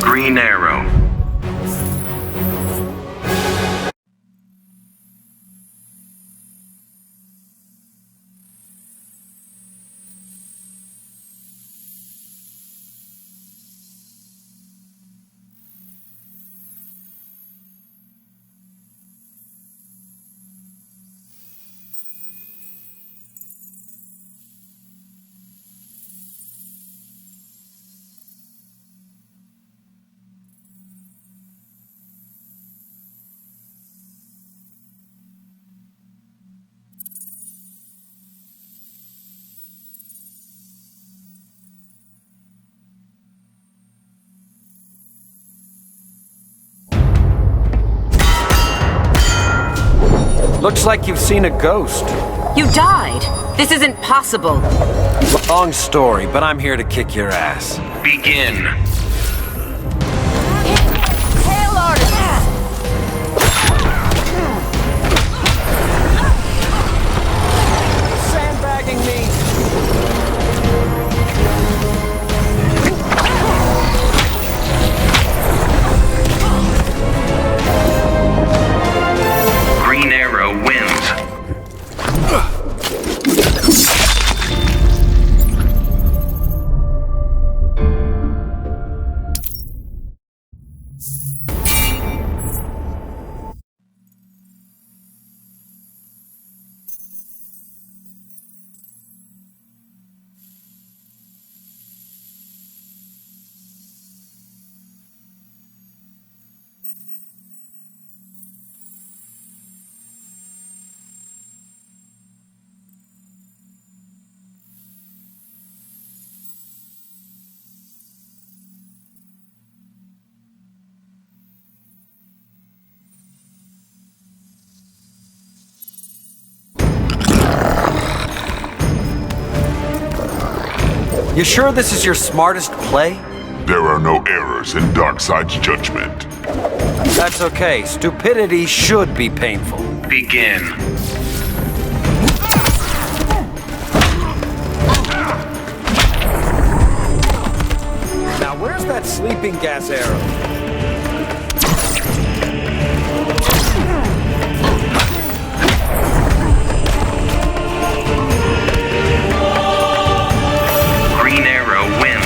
Green Arrow. Looks like you've seen a ghost. You died! This isn't possible! Long story, but I'm here to kick your ass. Begin. Hail Artemis! Sandbagging me! Green Arrow wins. You sure this is your smartest play? There are no errors in Darkseid's judgment. That's okay. Stupidity should be painful. Begin. Now where's that sleeping gas arrow? Green Arrow wins.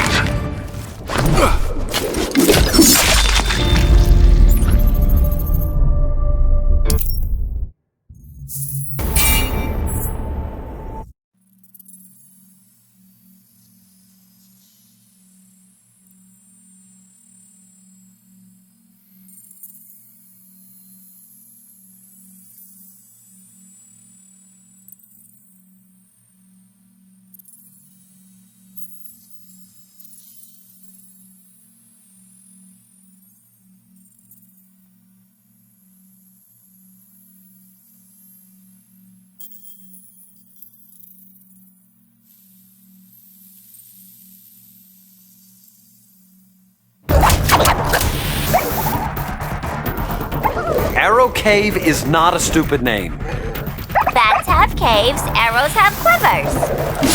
Arrow Cave is not a stupid name. Bats have caves, arrows have quivers.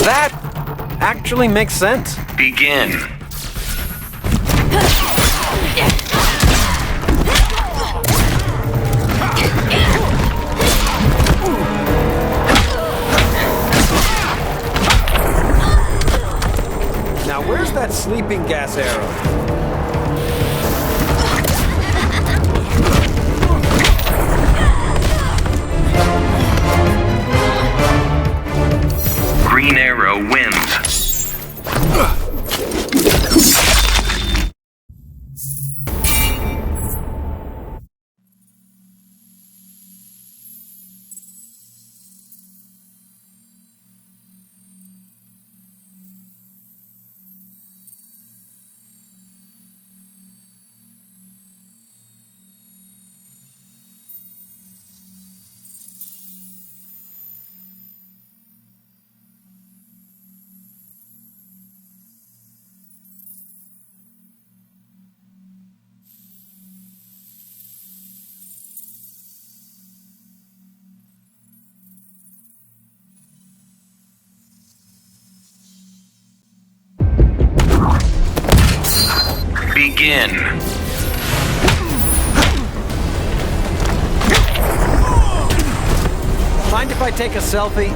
That actually makes sense. Begin. Now where's that sleeping gas arrow? Green Arrow wins. Begin. Mind if I take a selfie?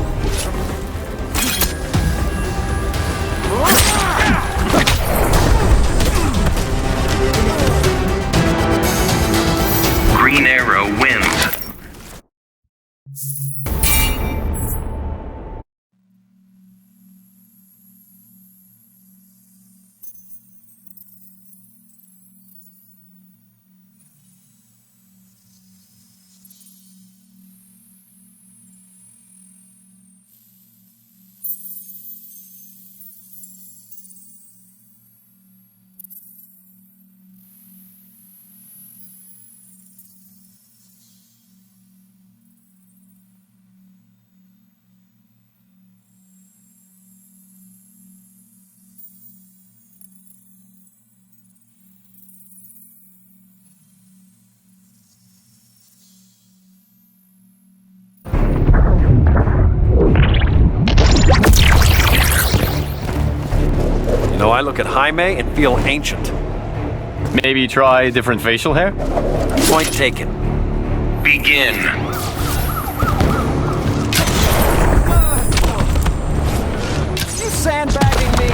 Green Arrow wins. You know, I look at Jaime and feel ancient. Maybe try different facial hair? Point taken. Begin. You sandbagging me?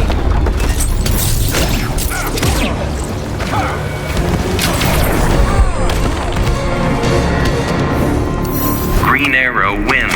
Green Arrow wins.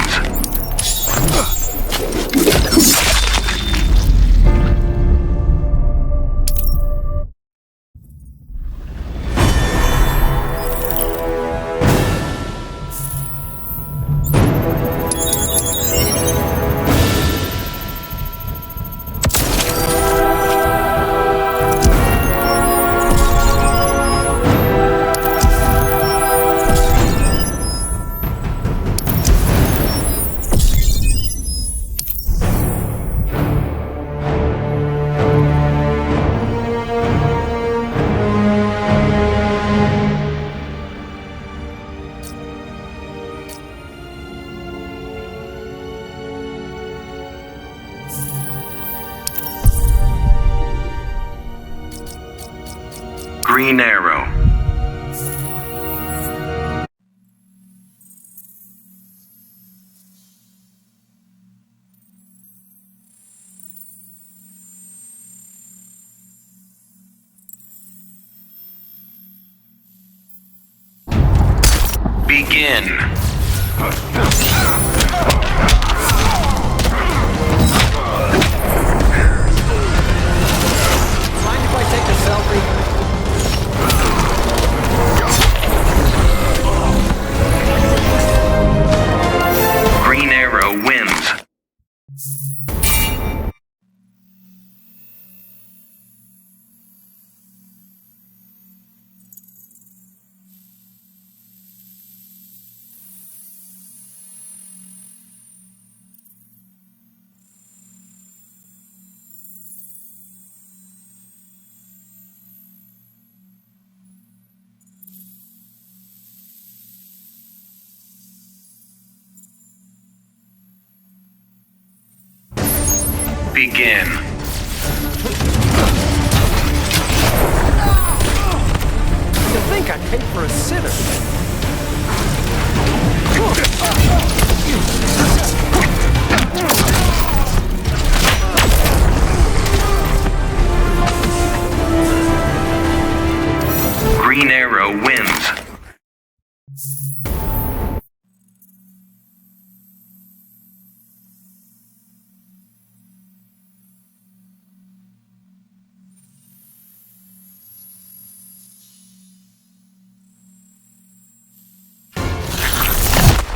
Green Arrow. Begin. Mind if I take a selfie? Green Arrow wins. Begin. You think I paid for a sitter? Green Arrow wins.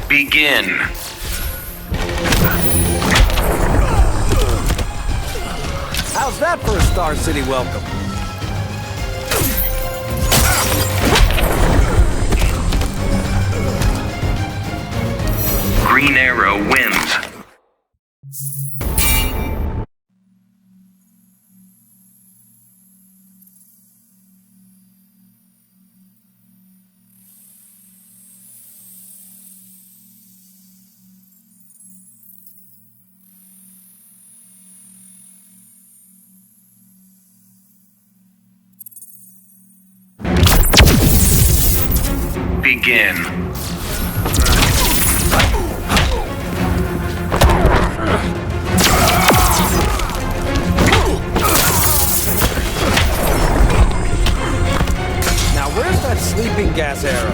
Begin. How's that for a Star City welcome? Green Arrow wins. Begin. Now where's that sleeping gas arrow?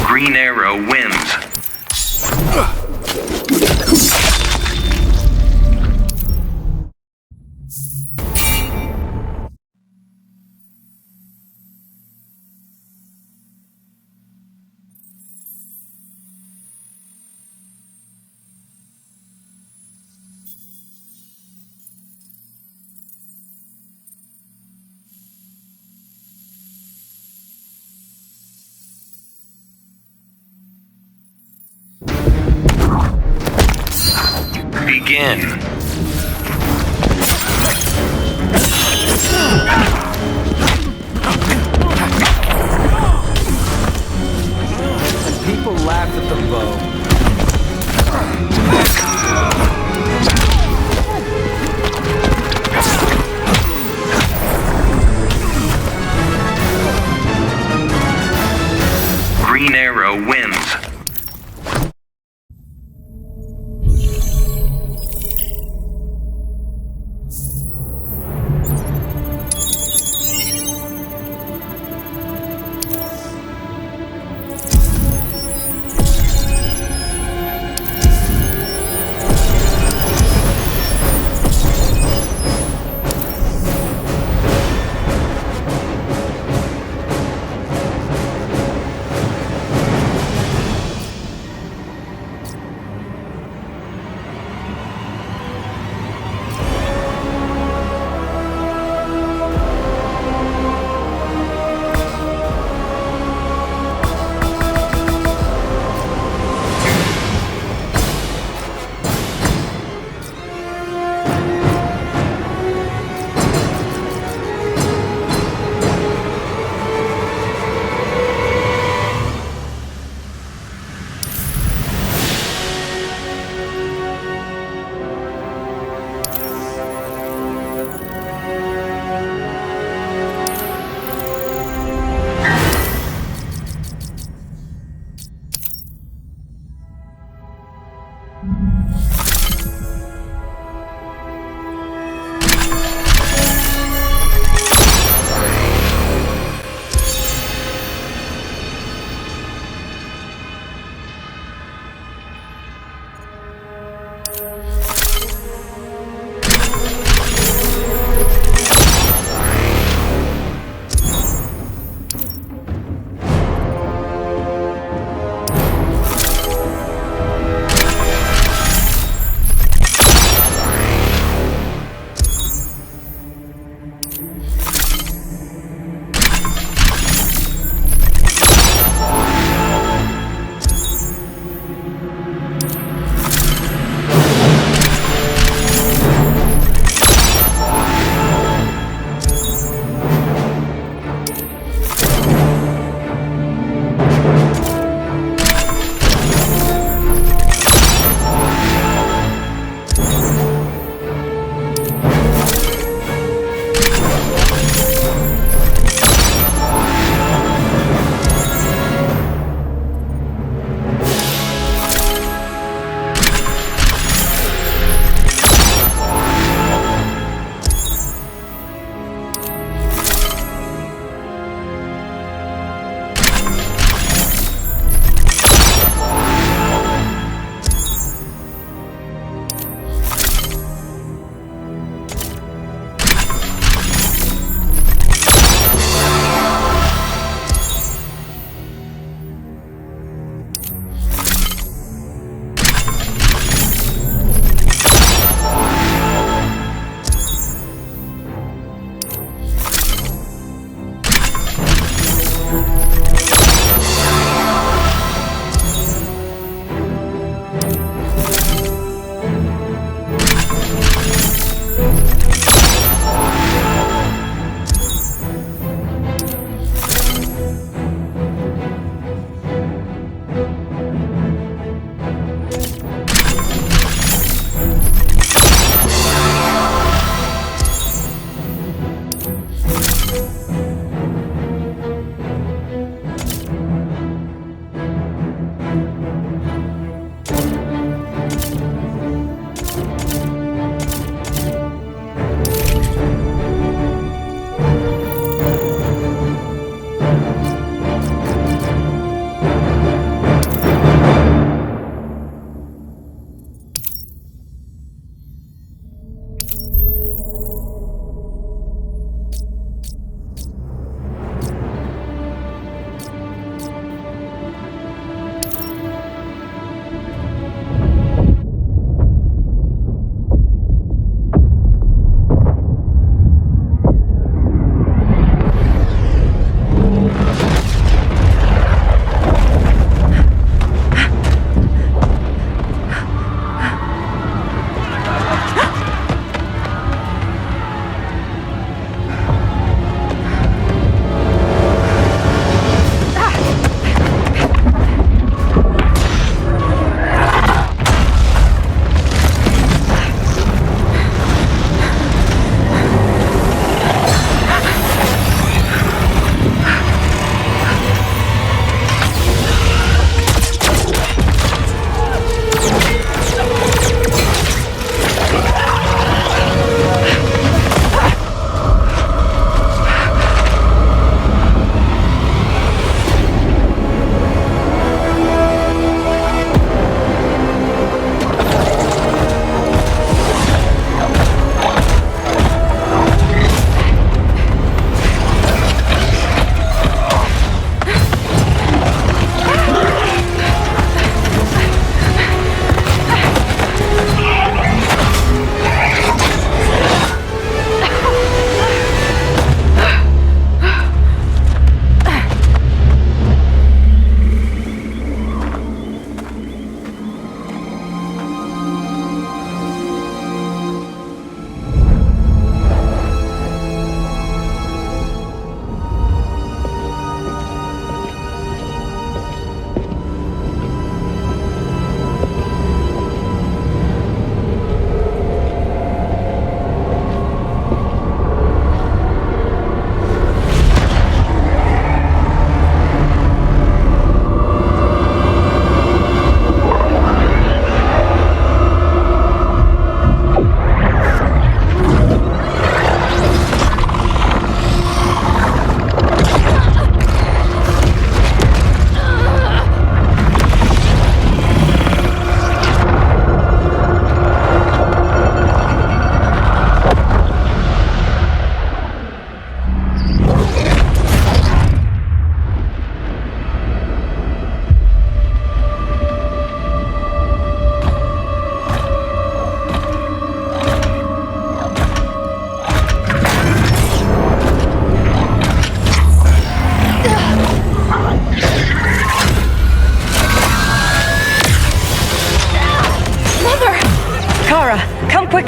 Green arrow wins. Begin. And people laugh at the bow. Green arrow wins.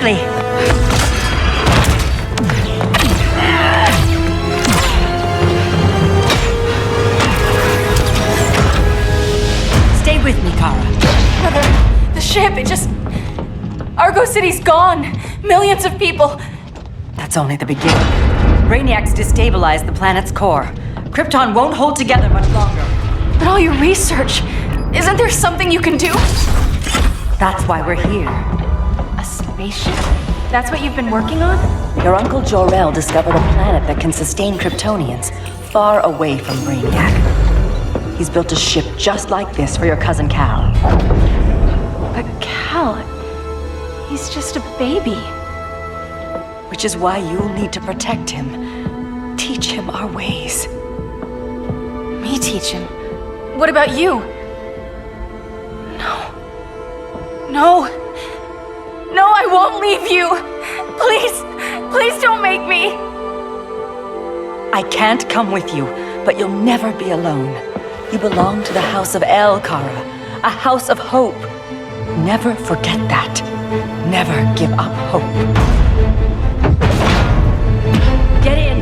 quickly. Stay with me, Kara. Mother, the ship, it just... Argo City's gone. Millions of people. That's only the beginning. Brainiac's destabilized the planet's core. Krypton won't hold together much longer. But all your research, isn't there something you can do? That's why we're here. A spaceship? That's what you've been working on? Your uncle Jor-El discovered a planet that can sustain Kryptonians far away from Brainiac. He's built a ship just like this for your cousin Cal. But Cal, he's just a baby. Which is why you'll need to protect him. Teach him our ways. Me teach him? What about you? No, I won't leave you. Please don't make me. I can't come with you, but you'll never be alone. You belong to the House of El, Kara. A house of hope. Never forget that. Never give up hope. Get in!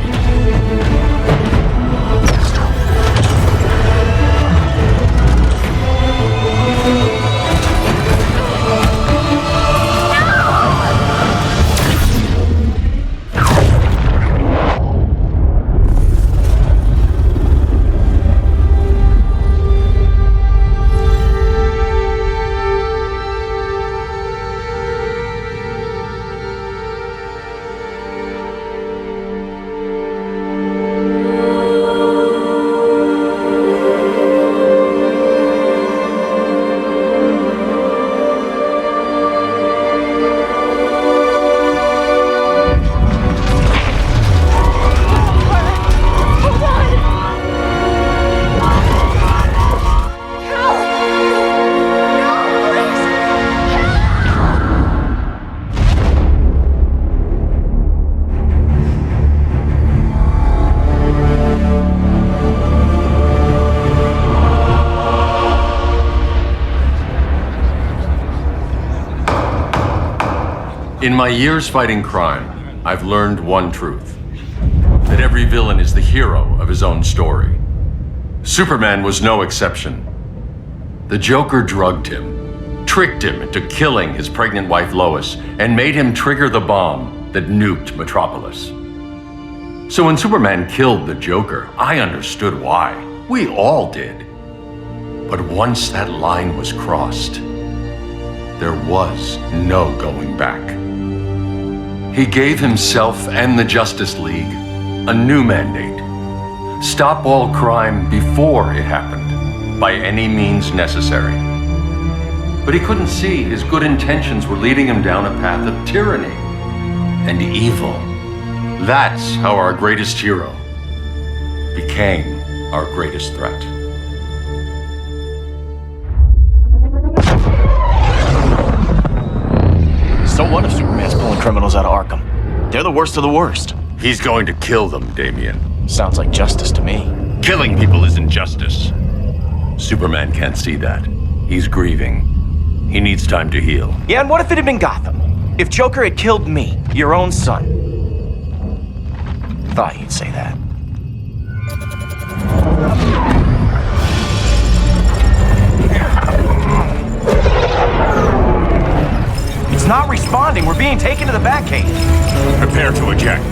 In my years fighting crime, I've learned one truth. That every villain is the hero of his own story. Superman was no exception. The Joker drugged him, tricked him into killing his pregnant wife Lois, and made him trigger the bomb that nuked Metropolis. So when Superman killed the Joker, I understood why. We all did. But once that line was crossed, there was no going back. He gave himself and the Justice League a new mandate. Stop all crime before it happened, by any means necessary. But he couldn't see his good intentions were leading him down a path of tyranny and evil. That's how our greatest hero became our greatest threat. So what if Superman's pulling criminals out of Arkham? They're the worst of the worst. He's going to kill them, Damian. Sounds like justice to me. Killing people isn't justice. Superman can't see that. He's grieving. He needs time to heal. Yeah, and what if it had been Gotham? If Joker had killed me, your own son? Thought you'd say that. It's not responding. We're being taken to the Batcave. Prepare to eject.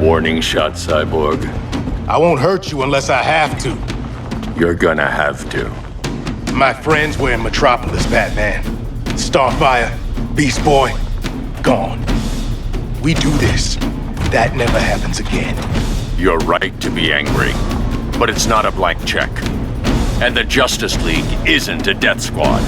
Warning shot, Cyborg. I won't hurt you unless I have to. You're gonna have to. My friends were in Metropolis, Batman. Starfire, Beast Boy, gone. We do this. That never happens again. You're right to be angry, but it's not a blank check. And the Justice League isn't a death squad.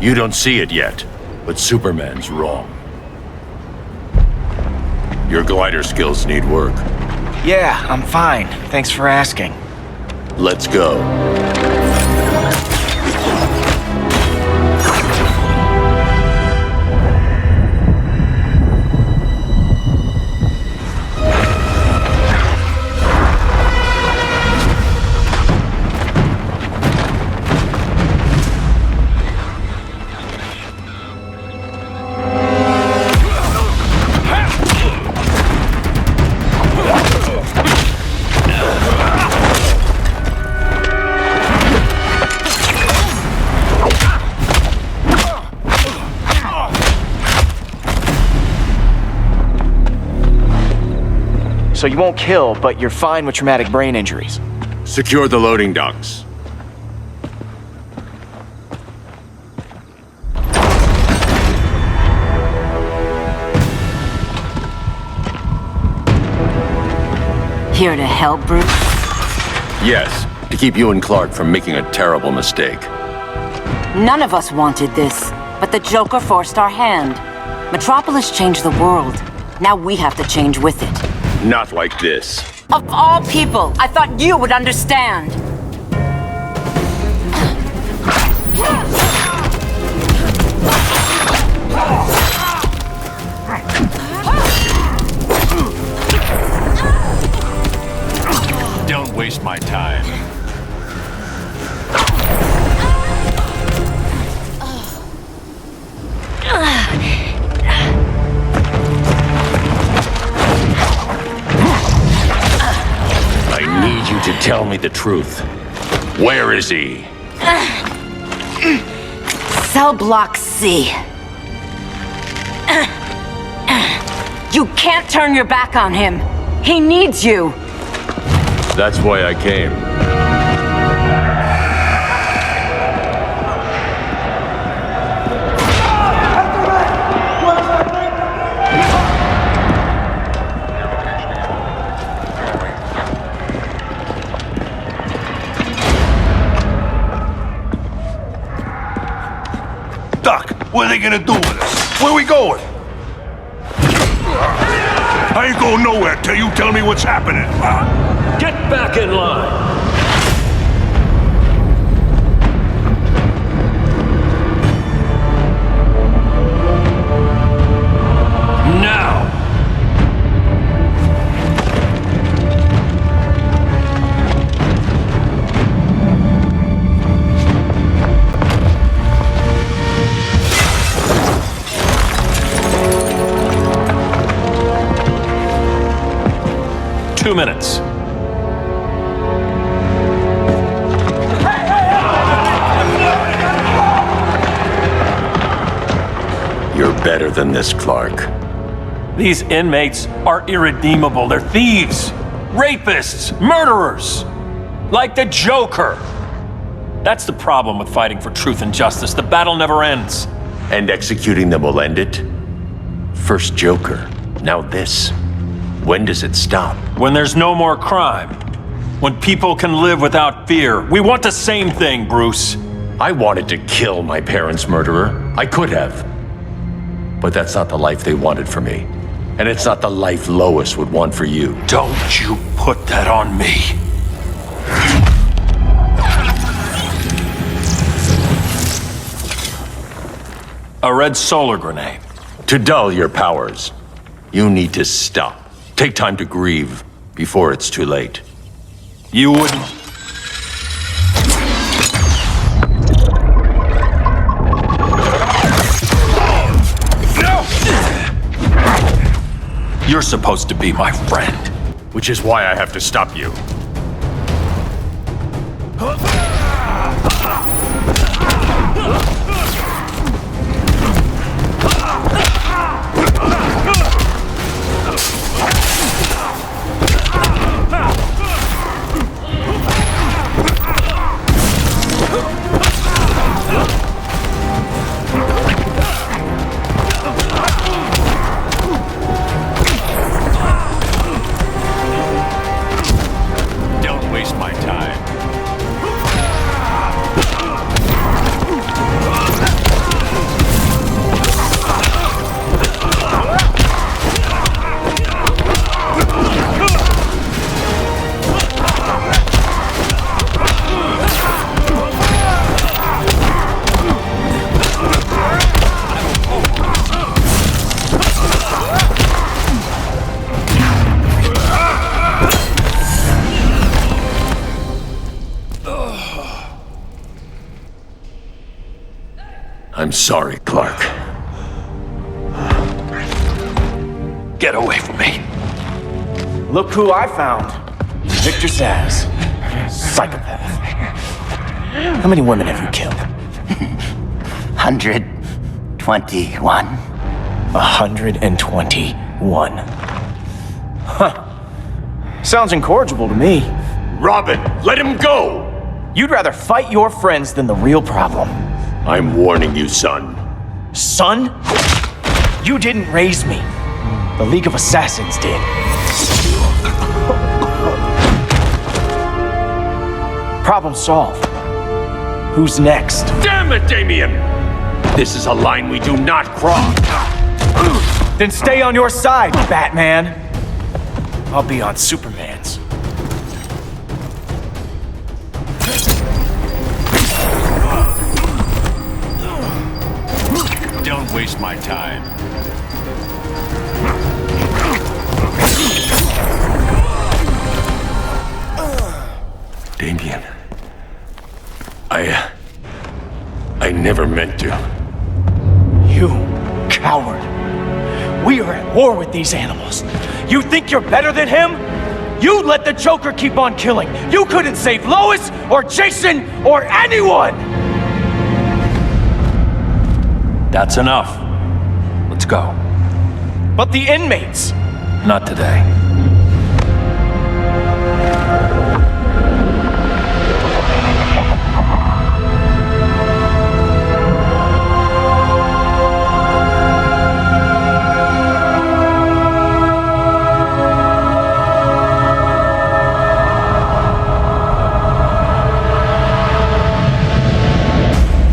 You don't see it yet, but Superman's wrong. Your glider skills need work. Yeah, I'm fine. Thanks for asking. Let's go. So you won't kill, but you're fine with traumatic brain injuries. Secure the loading docks. Here to help, Bruce? Yes, to keep you and Clark from making a terrible mistake. None of us wanted this, but the Joker forced our hand. Metropolis changed the world. Now we have to change with it. Not like this. Of all people, I thought you would understand. Don't waste my time. I need you to tell me the truth. Where is he? Cell Block C. You can't turn your back on him. He needs you. That's why I came. Doc, what are they gonna do with us? Where we going? I ain't going nowhere till you tell me what's happening. Get back in line! Now! Two minutes. You're better than this, Clark. These inmates are irredeemable. They're thieves, rapists, murderers. Like the Joker. That's the problem with fighting for truth and justice. The battle never ends. And executing them will end it? First Joker, now this. When does it stop? When there's no more crime. When people can live without fear. We want the same thing, Bruce. I wanted to kill my parents' murderer. I could have. But that's not the life they wanted for me. And it's not the life Lois would want for you. Don't you put that on me. A red solar grenade. To dull your powers, you need to stop. Take time to grieve before it's too late. You wouldn't... You're supposed to be my friend. Which is why I have to stop you. I'm sorry, Clark. Get away from me. Look who I found. Victor Zsasz. Psychopath. How many women have you killed? 121. 121. Huh. Sounds incorrigible to me. Robin, let him go! You'd rather fight your friends than the real problem. I'm warning you, son. Son? You didn't raise me. The League of Assassins did. Problem solved. Who's next? Damn it, Damien! This is a line we do not cross. Then stay on your side, Batman. I'll be on Superman's. Don't waste my time. Damien. I never meant to. You coward. We are at war with these animals. You think you're better than him? You let the Joker keep on killing. You couldn't save Lois or Jason or anyone! That's enough. Let's go. But the inmates! Not today.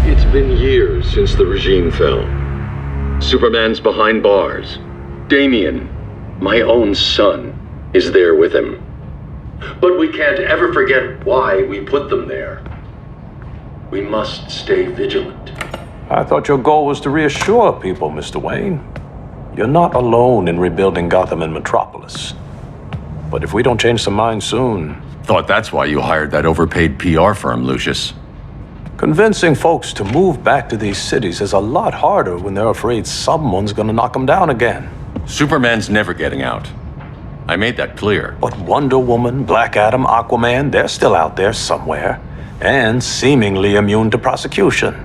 It's been years since the regime fell. Superman's behind bars. Damien, my own son, is there with him. But we can't ever forget why we put them there. We must stay vigilant. I thought your goal was to reassure people, Mr. Wayne. You're not alone in rebuilding Gotham and Metropolis. But if we don't change some minds soon... Thought that's why you hired that overpaid PR firm, Lucius. Convincing folks to move back to these cities is a lot harder when they're afraid someone's gonna knock them down again. Superman's never getting out. I made that clear. But Wonder Woman, Black Adam, Aquaman, they're still out there somewhere, and seemingly immune to prosecution.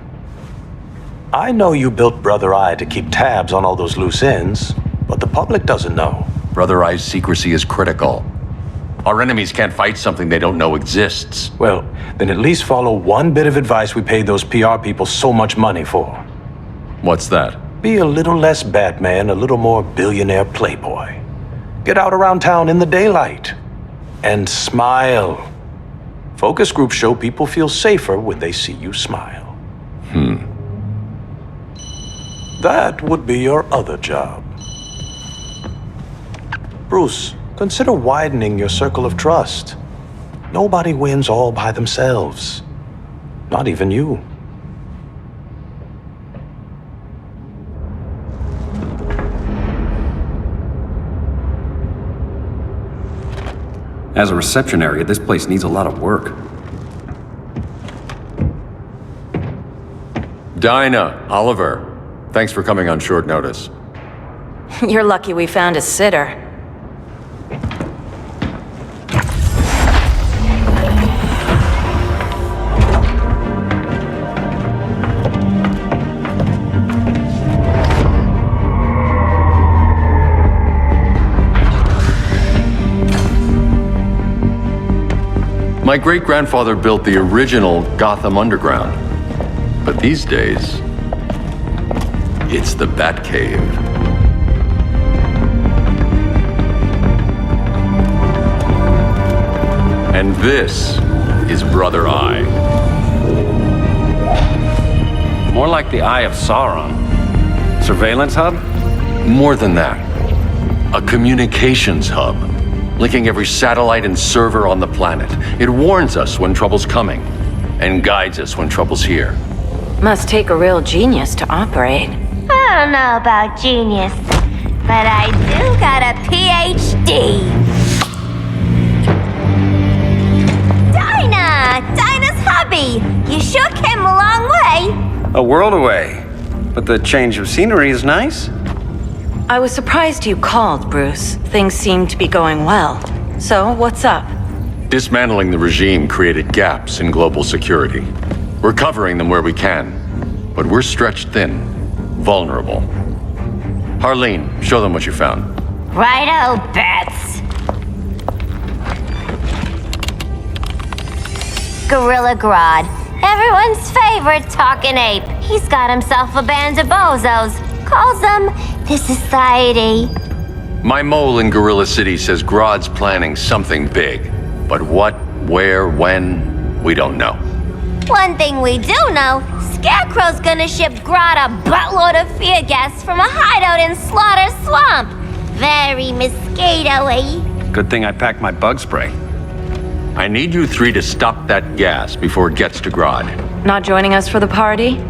I know you built Brother Eye to keep tabs on all those loose ends, but the public doesn't know. Brother Eye's secrecy is critical. Our enemies can't fight something they don't know exists. Well, then at least follow one bit of advice we paid those PR people so much money for. What's that? Be a little less Batman, a little more billionaire playboy. Get out around town in the daylight. And smile. Focus groups show people feel safer when they see you smile. That would be your other job. Bruce, consider widening your circle of trust. Nobody wins all by themselves. Not even you. As a reception area, this place needs a lot of work. Dinah, Oliver, thanks for coming on short notice. You're lucky we found a sitter. My great-grandfather built the original Gotham Underground. But these days, it's the Batcave. And this is Brother Eye. More like the Eye of Sauron. Surveillance hub? More than that. A communications hub, linking every satellite and server on the planet. It warns us when trouble's coming, and guides us when trouble's here. Must take a real genius to operate. I don't know about genius, but I do got a PhD. Dinah's hubby. You sure came a long way. A world away. but the change of scenery is nice. I was surprised you called, Bruce. Things seem to be going well. So, what's up? Dismantling the regime created gaps in global security. We're covering them where we can, but we're stretched thin, vulnerable. Harleen, show them what you found. Righto, Bats. Gorilla Grodd. Everyone's favorite talking ape. He's got himself a band of bozos. Calls them the Society. My mole in Gorilla City says Grodd's planning something big. But what, where, when, we don't know. One thing we do know, Scarecrow's gonna ship Grodd a buttload of fear gas from a hideout in Slaughter Swamp. Very mosquito-y. Good thing I packed my bug spray. I need you three to stop that gas before it gets to Grodd. Not joining us for the party?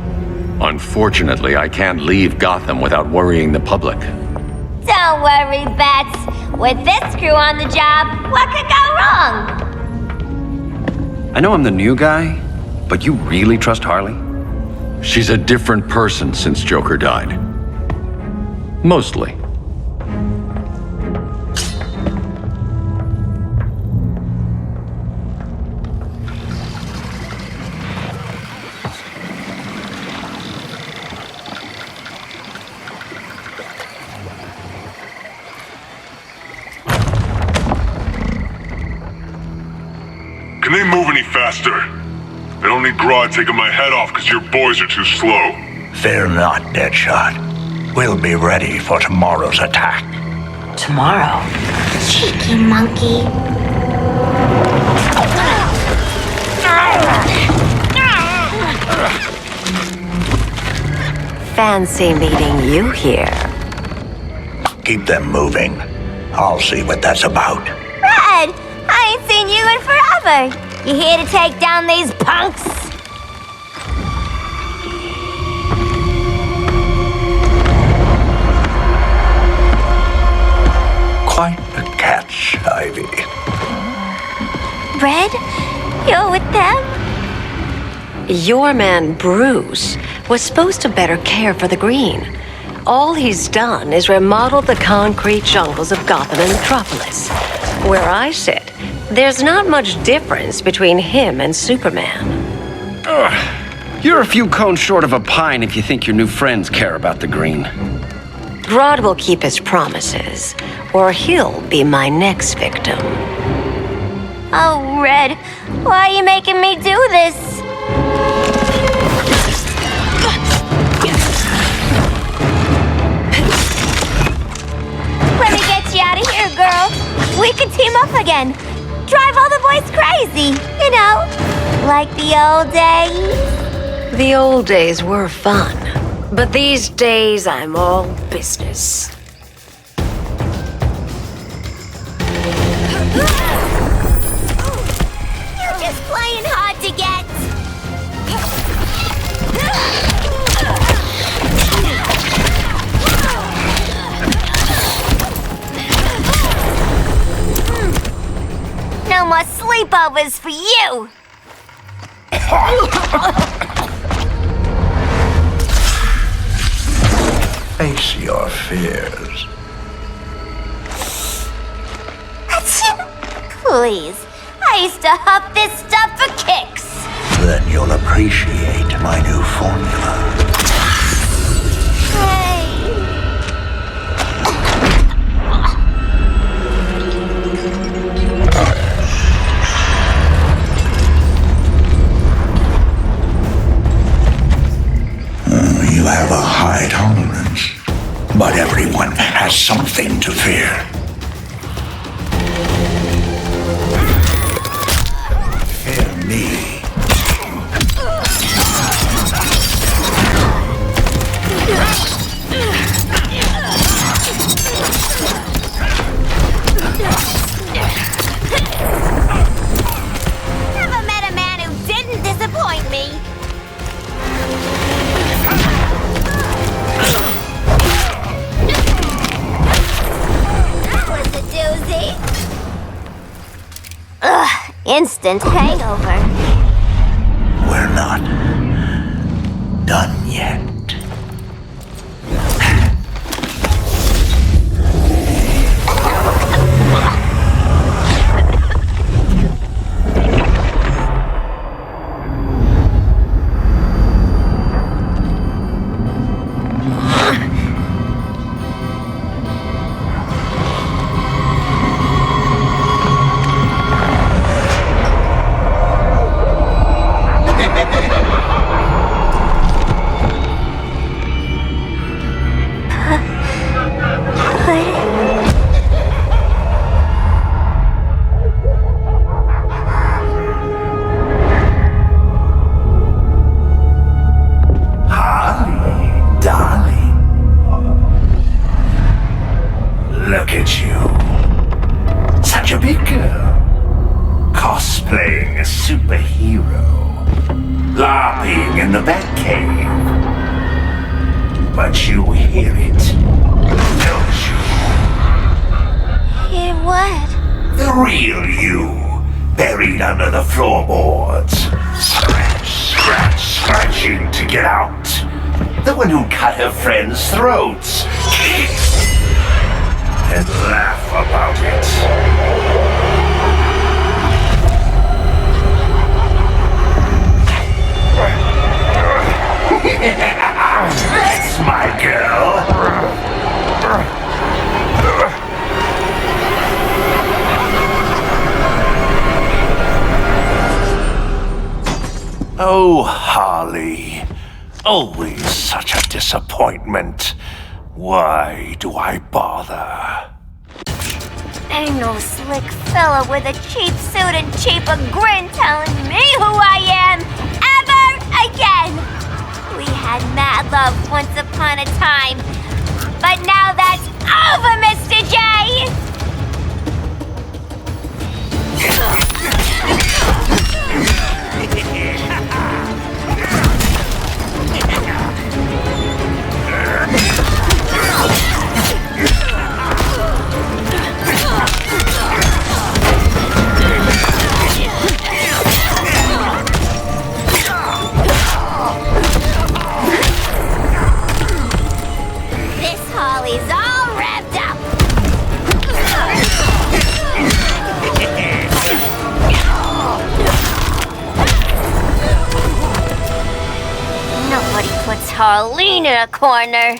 Unfortunately, I can't leave Gotham without worrying the public. Don't worry, Bats. With this crew on the job, what could go wrong? I know I'm the new guy, but you really trust Harley? She's a different person since Joker died. Mostly. Can they move any faster? I don't need Grodd taking my head off because your boys are too slow. Fear not, Deadshot. We'll be ready for tomorrow's attack. Tomorrow? Cheeky monkey. Fancy meeting you here. Keep them moving. I'll see what that's about. Red, I ain't seen you in forever. You here to take down these punks? Quite a catch, Ivy. Red, you're with them? Your man, Bruce, was supposed to better care for the green. All he's done is remodel the concrete jungles of Gotham and Metropolis. Where I sit, there's not much difference between him and Superman. You're a few cones short of a pine if you think your new friends care about the green. Grodd will keep his promises, or he'll be my next victim. Oh, Red, why are you making me do this? Let me get you out of here, girl. We could team up again. Drive all the boys crazy, you know, like the old days. The old days were fun, but these days I'm all business. You're just playing hard to get. No more sleepovers for you! Face your fears. Please, I used to huff this stuff for kicks. Then you'll appreciate my new formula. You have a high tolerance, but everyone has something to fear. Fear me. Never met a man who didn't disappoint me. That was a doozy. Ugh, instant hangover. We're not done yet. But you hear it, don't you? Hear what? The real you, buried under the floorboards. Scratch, scratch, scratching to get out. The one who cut her friends' throats. And laugh about it. That's my girl. Oh, Harley. Always such a disappointment. Why do I bother? Ain't no slick fella with a cheap suit and cheaper grin telling me who I am ever again. We had mad love once upon a time, but now that's over, Mr. J! This Holly's all wrapped up. Nobody puts Harleen in a corner.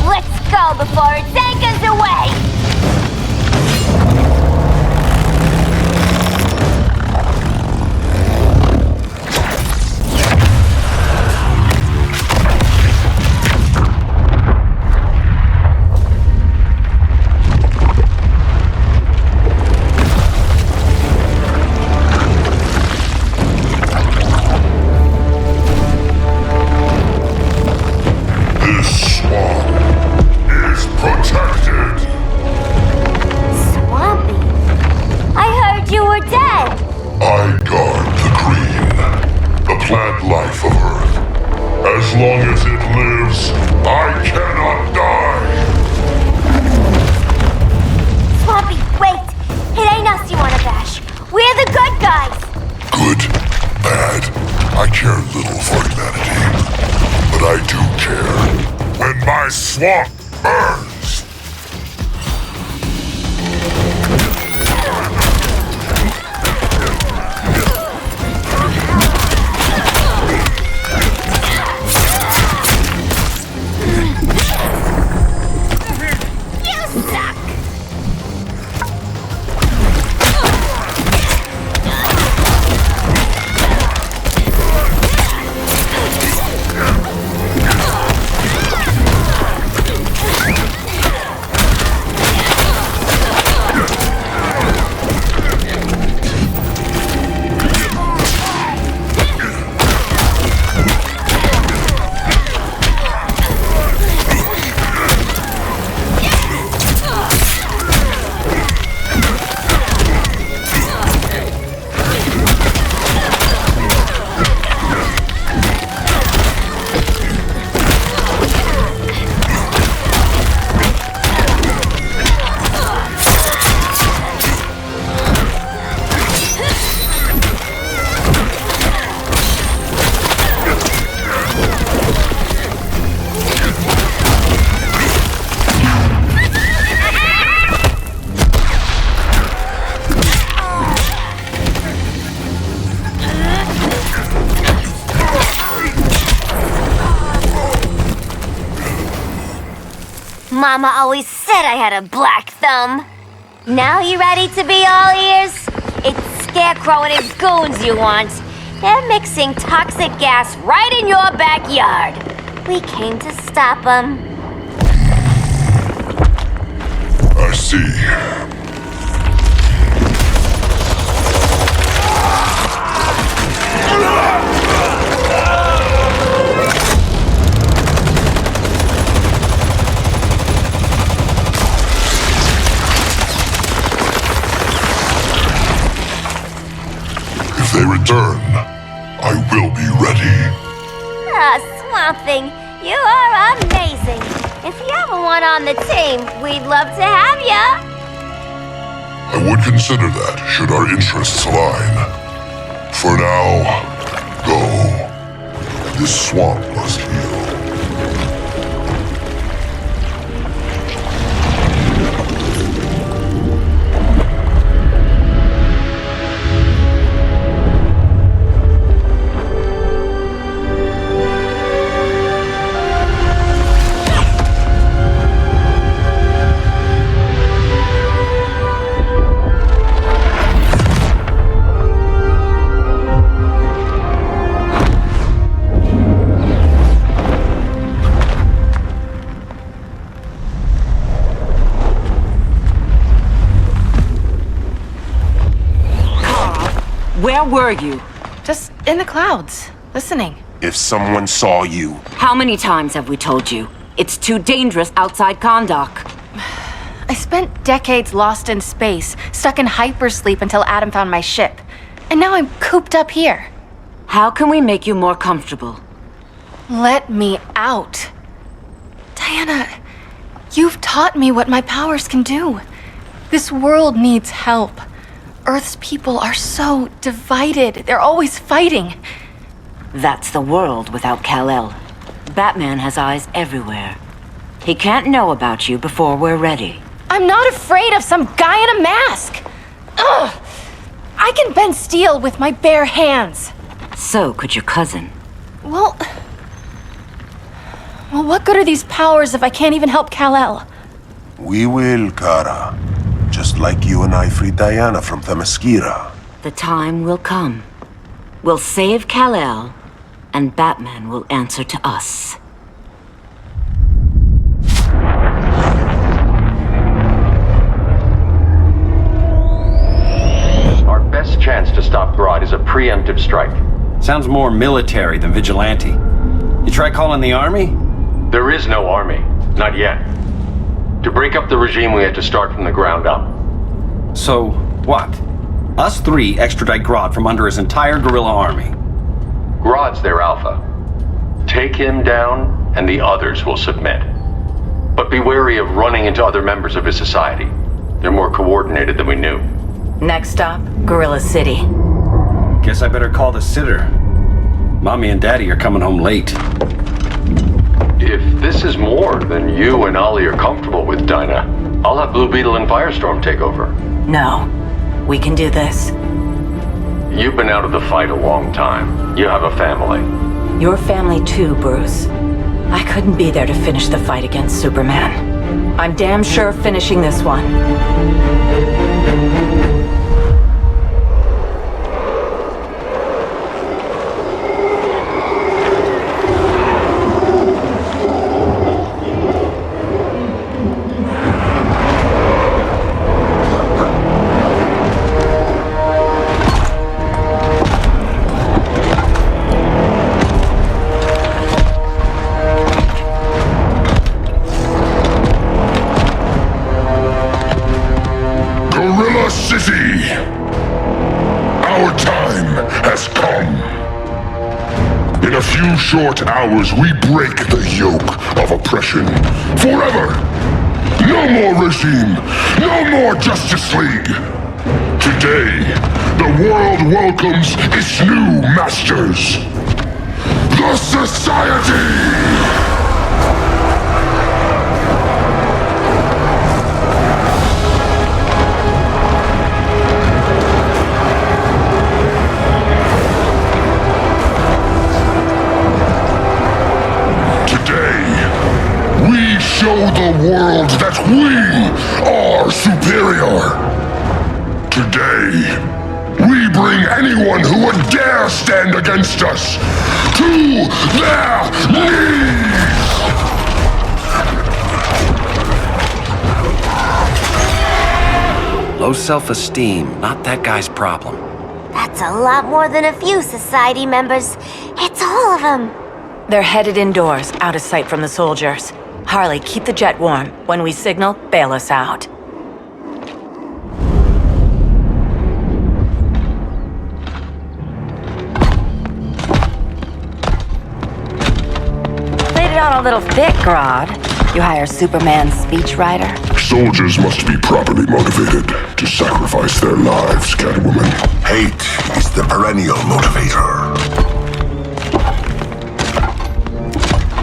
Let's go before it takes us away! This swamp is protected. Swampy? I heard you were dead. I guard the green, the plant life of Earth. As long as it lives, I cannot die. Swampy, wait! It ain't us you wanna bash. We're the good guys. Good, bad, I care little for humanity. But I do care when my swamp burns. You suck! Mama always said I had a black thumb. Now you ready to be all ears? It's Scarecrow and his goons you want. They're mixing toxic gas right in your backyard. We came to stop them. I see. If they return, I will be ready. Ah, Swamp Thing, you are amazing. If you ever want on the team, we'd love to have ya. I would consider that should our interests align. For now, go. This swamp must heal. Where were you? Just in the clouds, listening. If someone saw you, How many times have we told you? It's too dangerous outside Kahndaq. I spent decades lost in space, stuck in hypersleep until Adam found my ship. And now I'm cooped up here. How can we make you more comfortable? Let me out. Diana, you've taught me what my powers can do. This world needs help. Earth's people are so divided. They're always fighting. That's the world without Kal-El. Batman has eyes everywhere. He can't know about you before we're ready. I'm not afraid of some guy in a mask. Ugh! I can bend steel with my bare hands. So could your cousin. Well, what good are these powers if I can't even help Kal-El? we will, Kara. Just like you and I freed Diana from Themyscira. The time will come. We'll save Kal-El, and Batman will answer to us. Our best chance to stop Grodd is a preemptive strike. Sounds more military than vigilante. You try calling the army? There is no army. Not yet. To break up the regime, we had to start from the ground up. So, what? Us three extradite Grodd from under his entire guerrilla army. Grodd's their alpha. Take him down, and the others will submit. But be wary of running into other members of his society. They're more coordinated than we knew. Next stop, Gorilla City. Guess I better call the sitter. Mommy and Daddy are coming home late. If this is more than you and Ollie are comfortable with, Dinah, I'll have Blue Beetle and Firestorm take over. No, we can do this. You've been out of the fight a long time. You have a family. Your family too, Bruce. I couldn't be there to finish the fight against Superman. I'm damn sure finishing this one. Short hours, we break the yoke of oppression forever. No more regime, no more Justice League. Today, the world welcomes its new masters, the Society. Show the world that we are superior. Today, we bring anyone who would dare stand against us to their knees! Low self-esteem, not that guy's problem. That's a lot more than a few Society members. It's all of them. They're headed indoors, out of sight from the soldiers. Harley, keep the jet warm. When we signal, bail us out. it on a little thick, Grodd. You hire Superman's speechwriter? Soldiers must be properly motivated to sacrifice their lives, Catwoman. Hate is the perennial motivator.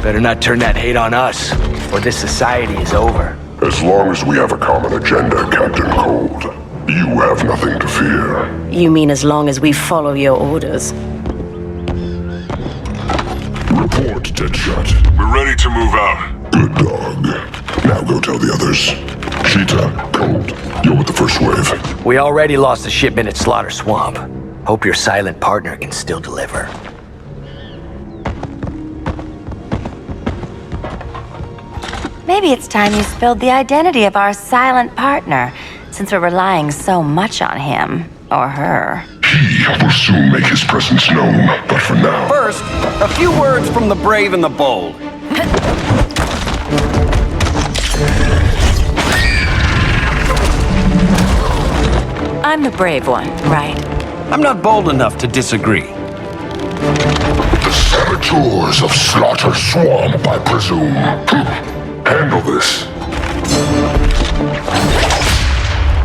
Better not turn that hate on us, or this society is over. As long as we have a common agenda, Captain Cold, you have nothing to fear. You mean as long as we follow your orders? Report, Deadshot. We're ready to move out. Good dog. Now go tell the others. Cheetah, Cold, you're with the first wave. We already lost a shipment at Slaughter Swamp. Hope your silent partner can still deliver. Maybe it's time you spilled the identity of our silent partner, since we're relying so much on him, or her. He will soon make his presence known, but for now... First, a few words from the brave and the bold. I'm the brave one, right? I'm not bold enough to disagree. The saboteurs of Slaughter Swamp, I presume. Handle this.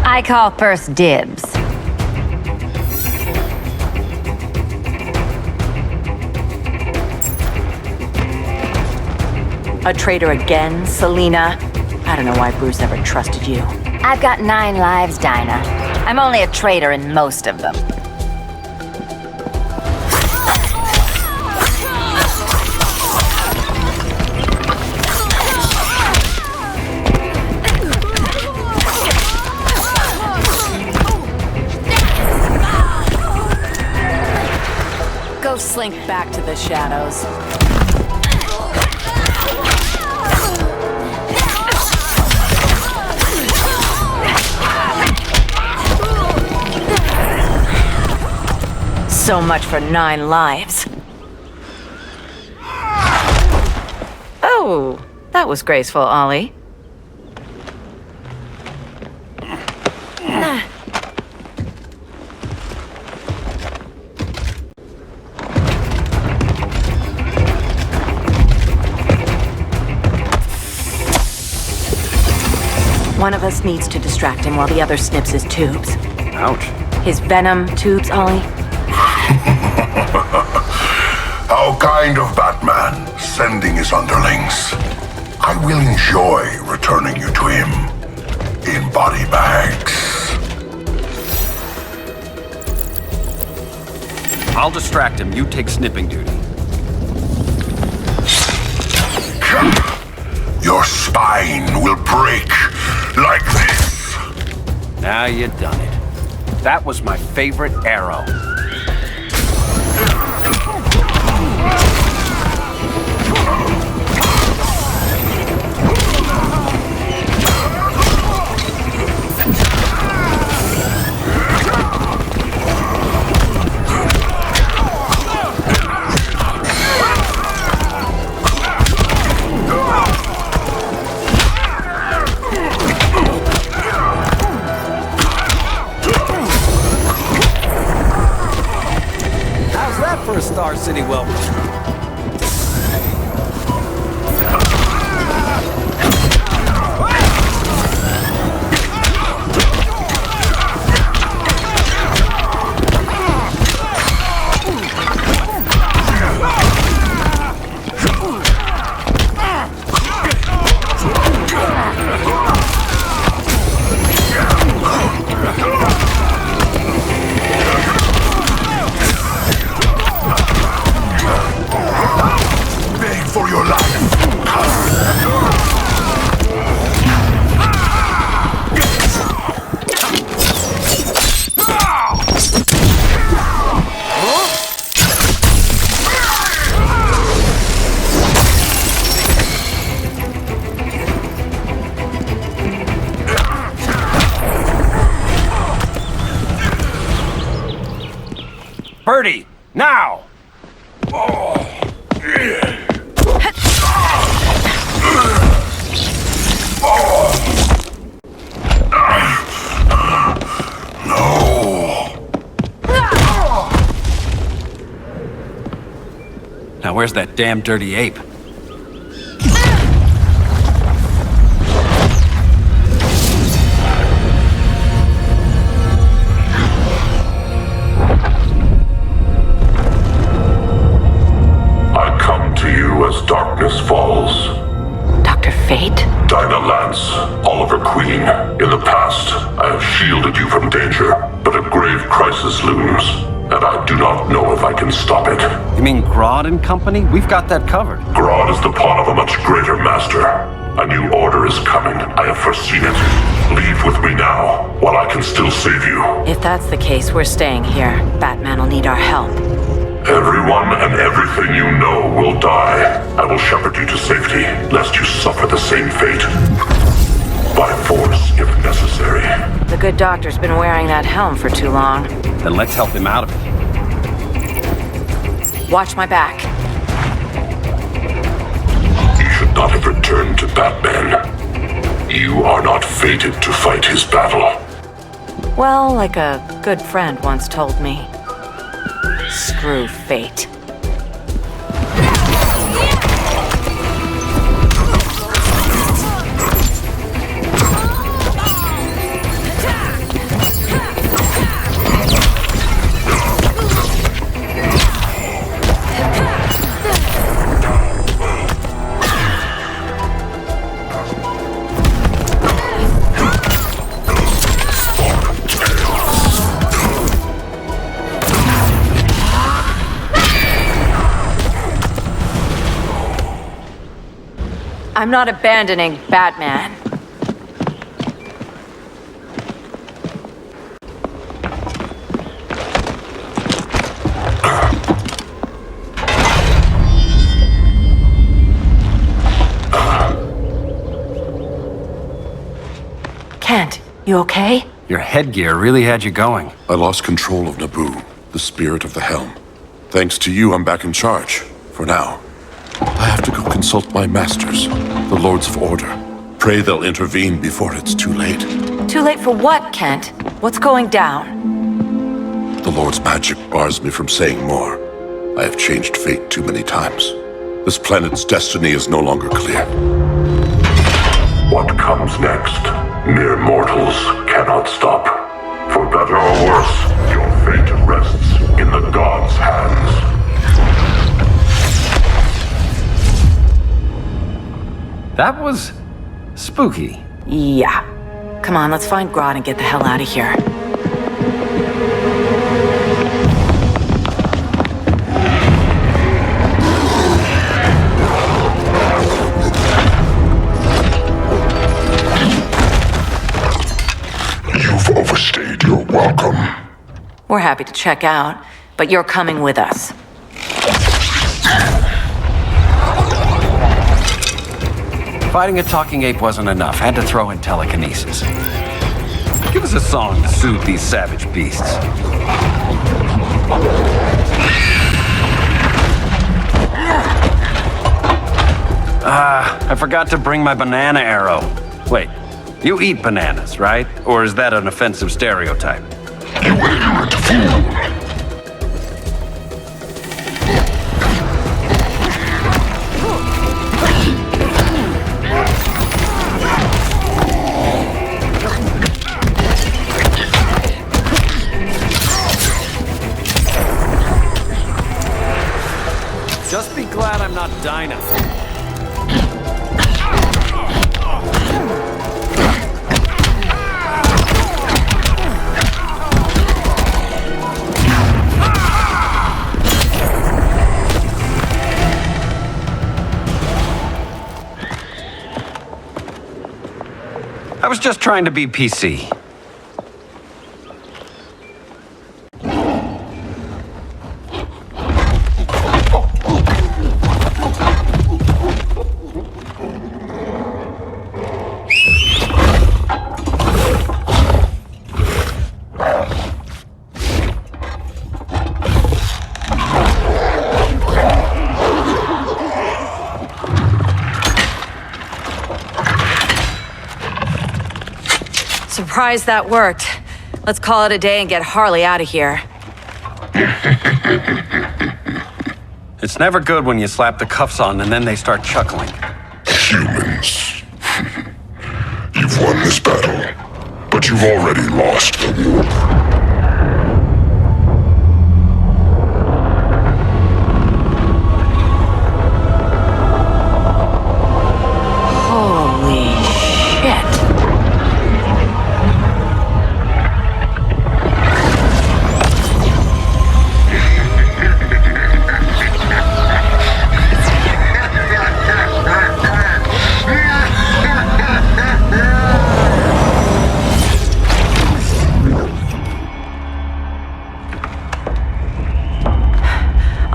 I call first dibs. A traitor again, Selina? I don't know why Bruce ever trusted you. I've got 9 lives, Dinah. I'm only a traitor in most of them. Go slink back to the shadows. So much for 9 lives. Oh, that was graceful, Ollie. One of us needs to distract him while the other snips his tubes. Ouch. His venom tubes, Ollie. How kind of Batman, sending his underlings. I will enjoy returning you to him in body bags. I'll distract him. You take snipping duty. Your spine will break like this. Now you done it. That was my favorite arrow. For a Star City welcome. Birdie, now! Now where's that damn dirty ape? crisis looms, and I do not know if I can stop it. You mean Grodd and company? We've got that covered. Grodd is the pawn of a much greater master. A new order is coming. I have foreseen it. Leave with me now, while I can still save you. If that's the case, we're staying here. Batman will need our help. Everyone and everything you know will die. I will shepherd you to safety, lest you suffer the same fate. By force, if necessary. The good doctor's been wearing that helm for too long. Then let's help him out of it. Watch my back. You should not have returned to Batman. You are not fated to fight his battle. Well, like a good friend once told me. Screw fate. I'm not abandoning Batman. Kent, you okay? Your headgear really had you going. I lost control of Naboo, the spirit of the helm. Thanks to you, I'm back in charge. For now. I have to go consult my masters, the Lords of Order. Pray they'll intervene before it's too late. Too late for what, Kent? What's going down? The Lord's magic bars me from saying more. I have changed fate too many times. This planet's destiny is no longer clear. What comes next, mere mortals cannot stop. For better or worse, your fate rests in the gods' hands. That was spooky. Yeah. Come on, let's find Grodd and get the hell out of here. You've overstayed your welcome. We're happy to check out, but you're coming with us. Fighting a talking ape wasn't enough. Had to throw in telekinesis. Give us a song to soothe these savage beasts. I forgot to bring my banana arrow. Wait, you eat bananas, right? Or is that an offensive stereotype? You ignorant fool! Just be glad I'm not Dinah. I was just trying to be PC. Surprised that worked. Let's call it a day and get Harley out of here. It's never good when you slap the cuffs on and then they start chuckling. Humans. You've won this battle, but you've already lost the war.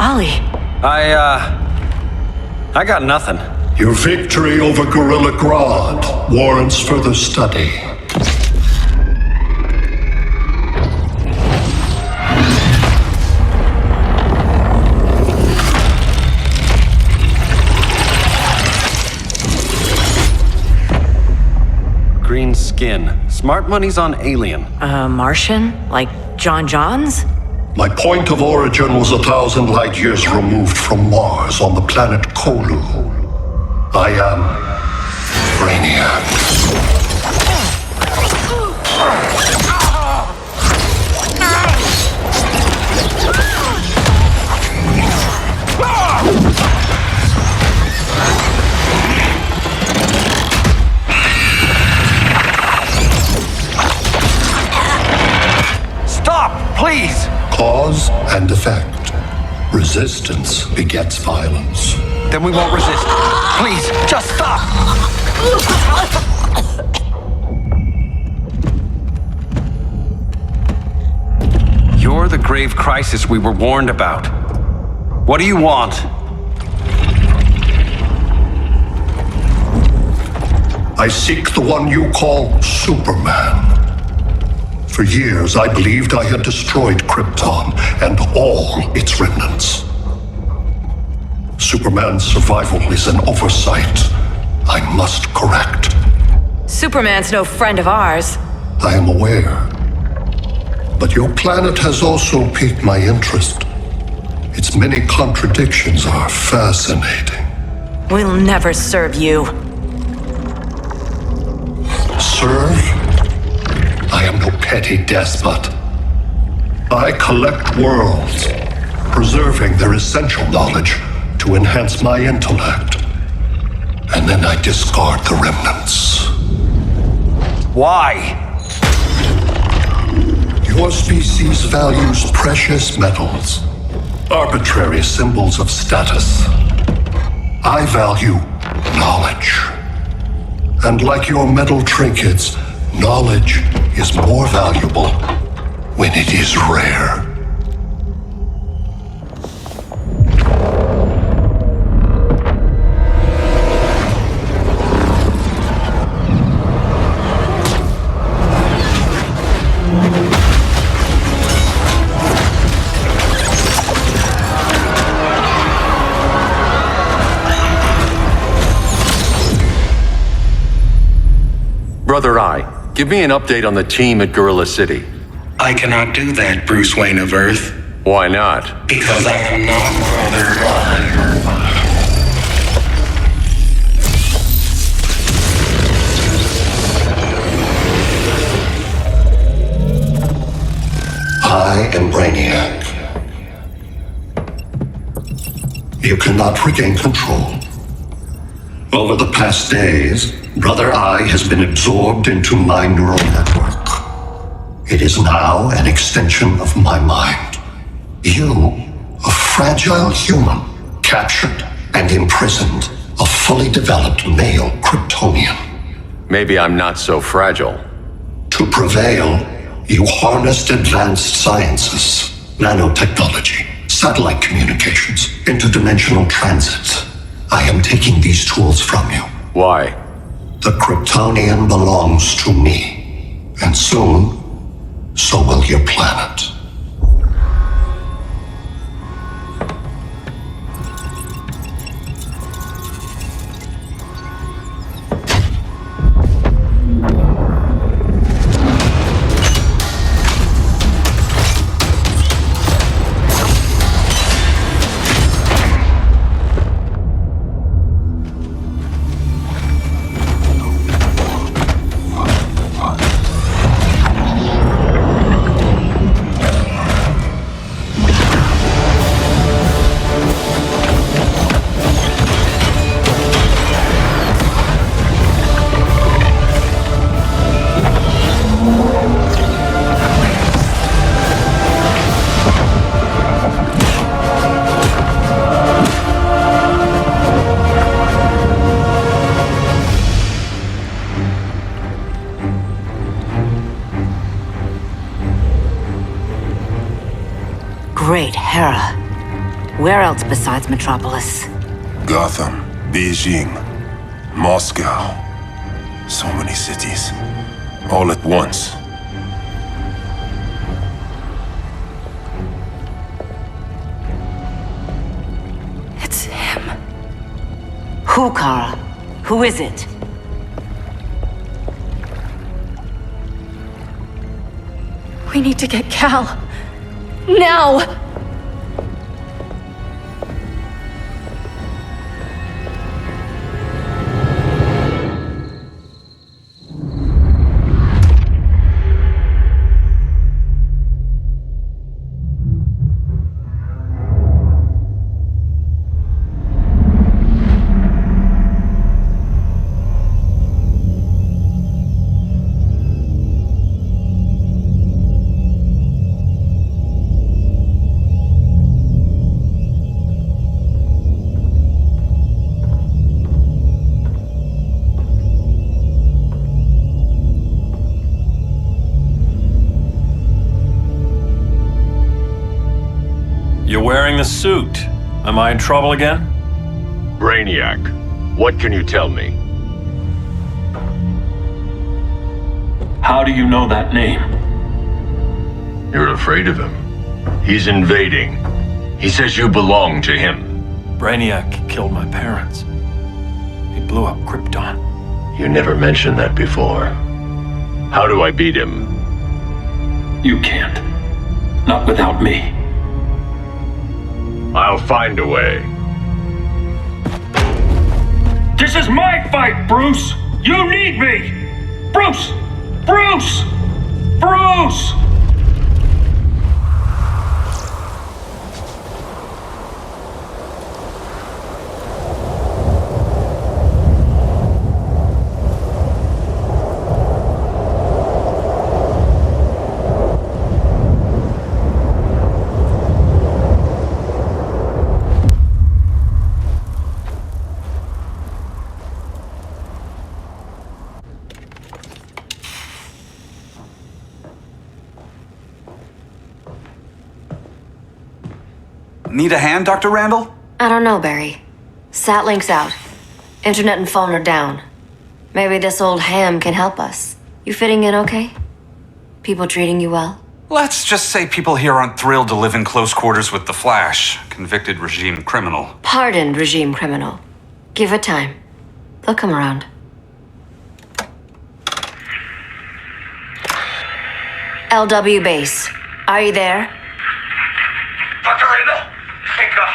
Ollie. I got nothing. Your victory over Gorilla Grodd warrants further study. Green skin. Smart money's on alien. Martian? Like John Johns? My point of origin was 1,000 light years removed from Mars on the planet Kolu. I am Brainiac. Stop, please! Cause and effect. Resistance begets violence. Then we won't resist. Please, just stop! You're the grave crisis we were warned about. What do you want? I seek the one you call Superman. For years, I believed I had destroyed Krypton and all its remnants. Superman's survival is an oversight I must correct. Superman's no friend of ours. I am aware. But your planet has also piqued my interest. Its many contradictions are fascinating. We'll never serve you. Serve? I am no petty despot. I collect worlds, preserving their essential knowledge to enhance my intellect. And then I discard the remnants. Why? Your species values precious metals, arbitrary symbols of status. I value knowledge. And like your metal trinkets, knowledge is more valuable when it is rare. Brother Eye, give me an update on the team at Gorilla City. I cannot do that, Bruce Wayne of Earth. Why not? Because I am not Brother Eye. I am Brainiac. You cannot regain control. Over the past days, Brother Eye has been absorbed into my neural network. It is now an extension of my mind. You, a fragile human, captured and imprisoned a fully developed male Kryptonian. Maybe I'm not so fragile. To prevail, you harnessed advanced sciences, nanotechnology, satellite communications, interdimensional transit. I am taking these tools from you. Why? The Kryptonian belongs to me. And soon, so will your planet. Where else besides Metropolis? Gotham, Beijing, Moscow. So many cities. All at once. It's him. Who, Kara? Who is it? We need to get Cal. Now! You're wearing the suit. Am I in trouble again? Brainiac, what can you tell me? How do you know that name? You're afraid of him. He's invading. He says you belong to him. Brainiac killed my parents. He blew up Krypton. You never mentioned that before. How do I beat him? You can't. Not without me. I'll find a way. This is my fight, Bruce! You need me! Bruce! Bruce! Bruce! Need a hand, Dr. Randall? I don't know, Barry. Satlink's out. Internet and phone are down. Maybe this old ham can help us. You fitting in okay? People treating you well? Let's just say people here aren't thrilled to live in close quarters with the Flash, convicted regime criminal. Pardoned regime criminal. Give it time. They'll come around. LW base. Are you there? Dr. Randall? Thank God.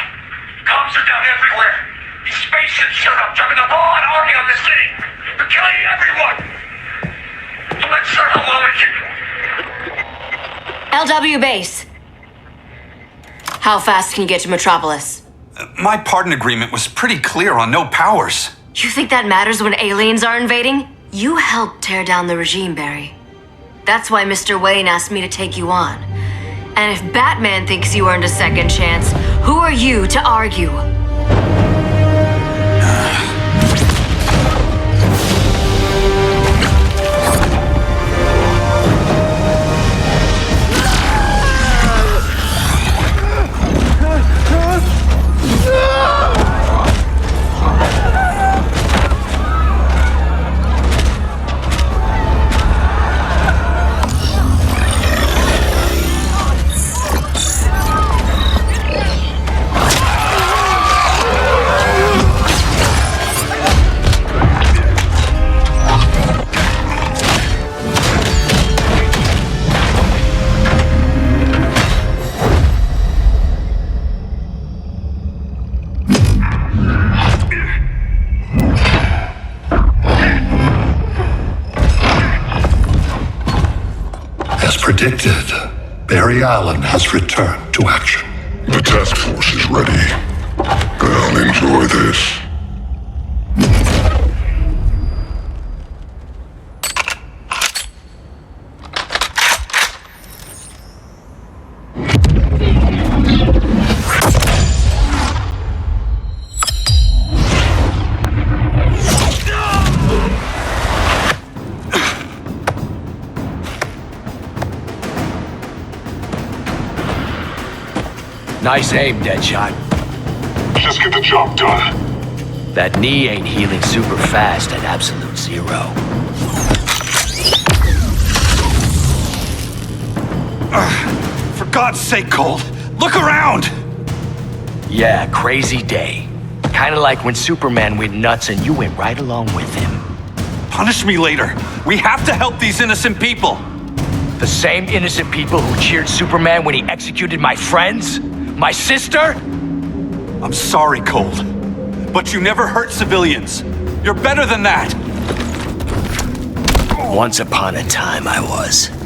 Cops are down everywhere. These spaceships showed up, dropping a broad army on the city. They're killing everyone. I'm not sure how long it can... LW base. How fast can you get to Metropolis? My pardon agreement was pretty clear on no powers. You think that matters when aliens are invading? You helped tear down the regime, Barry. That's why Mr. Wayne asked me to take you on. And if Batman thinks you earned a second chance, who are you to argue? Predicted, Barry Allen has returned to action. The task force is ready. I'll enjoy this. Nice aim, Deadshot. just get the job done. That knee ain't healing super fast at absolute zero. For God's sake, Cold, look around! Yeah, crazy day. Kinda like when Superman went nuts and you went right along with him. Punish me later. We have to help these innocent people. The same innocent people who cheered Superman when he executed my friends? My sister? I'm sorry, Cold, but you never hurt civilians. You're better than that. Once upon a time I was.